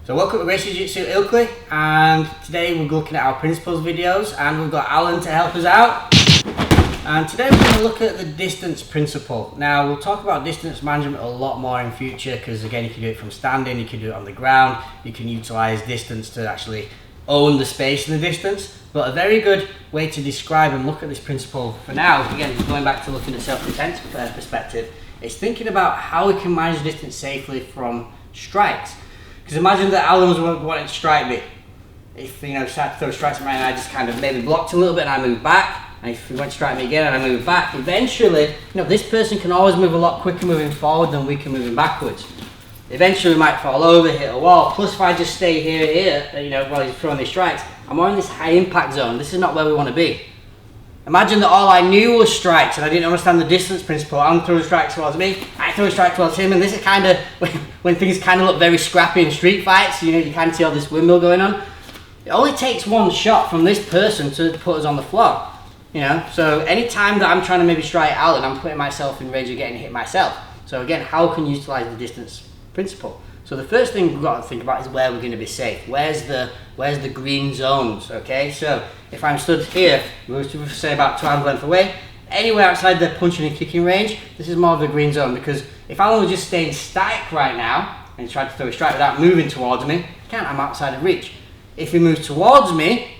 So welcome to Gracie Jiu Jitsu Ilkley, and today we're looking at our principles videos, and we've got Alan to help us out. And today we're going to look at the distance principle. Now we'll talk about distance management a lot more in future, because again you can do it from standing, you can do it on the ground, you can utilize distance to actually own the space and the distance. But a very good way to describe and look at this principle for now, again going back to looking at self-defense perspective, is thinking about how we can manage distance safely from strikes. Because imagine that Alan was wanting to strike me. If started to throw strikes at me and I just kind of maybe blocked a little bit and I moved back, and if he went to strike me again and I moved back, eventually, this person can always move a lot quicker moving forward than we can moving backwards. Eventually we might fall over, hit a wall. Plus if I just stay here, while he's throwing these strikes, I'm on this high impact zone. This is not where we want to be. Imagine that all I knew was strikes and I didn't understand the distance principle. I'm throwing strikes towards me, I throw a strike towards him, and this is kind of when things kind of look very scrappy in street fights. You can see all this windmill going on. It only takes one shot from this person to put us on the floor. So any time that I'm trying to maybe strike Alan, I'm putting myself in range of getting hit myself. So again, how can you utilize the distance principle? So the first thing we've got to think about is where we're going to be safe. Where's the green zones? Okay, so if I'm stood here, we'll say about 2 arms length away, anywhere outside the punching and kicking range, this is more of the green zone, because if Alan was just staying static right now and tried to throw a strike without moving towards me, I'm outside of reach. If he moves towards me,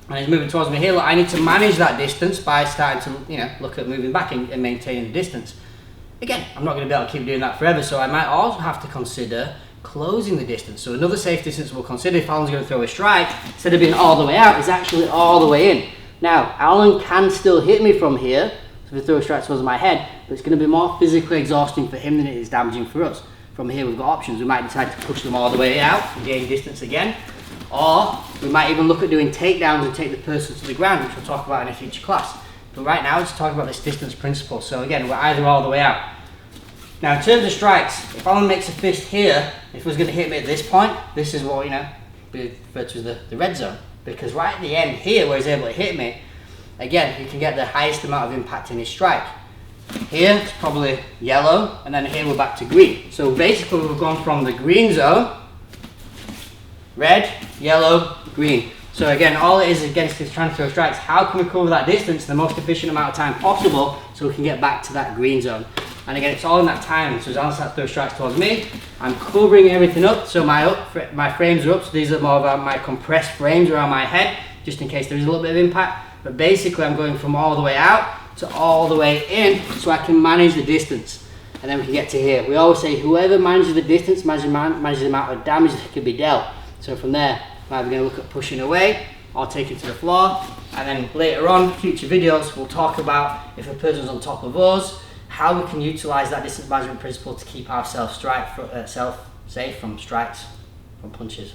and he's moving towards me here, I need to manage that distance by starting to look at moving back and maintaining the distance. Again, I'm not going to be able to keep doing that forever, so I might also have to consider closing the distance. So another safe distance we'll consider if Alan's going to throw a strike, instead of being all the way out, is actually all the way in. Now, Alan can still hit me from here, so if he throw a strike towards my head, but it's going to be more physically exhausting for him than it is damaging for us. From here we've got options. We might decide to push them all the way out and gain distance again, or we might even look at doing takedowns and take the person to the ground, which we'll talk about in a future class. But right now, let's talk about this distance principle. So again, we're either all the way out. Now in terms of strikes, if Alan makes a fist here, if he was going to hit me at this point, this is what we refer to as the red zone. Because right at the end here, where he's able to hit me, again, he can get the highest amount of impact in his strike. Here, it's probably yellow, and then here we're back to green. So basically we've gone from the green zone, red, yellow, green. So again, all it is against is trying to throw strikes. How can we cover that distance the most efficient amount of time possible so we can get back to that green zone? And again, it's all in that time. So as Alan starts to throw strikes towards me, I'm covering everything up. So my frames are up. So these are more of my compressed frames around my head, just in case there is a little bit of impact. But basically, I'm going from all the way out to all the way in, so I can manage the distance. And then we can get to here. We always say whoever manages the distance manages the amount of damage that can be dealt. So from there, we're either going to look at pushing away or taking to the floor. And then later on, future videos, we'll talk about if a person's on top of us, how we can utilize that distance management principle to keep ourselves safe from strikes, from punches.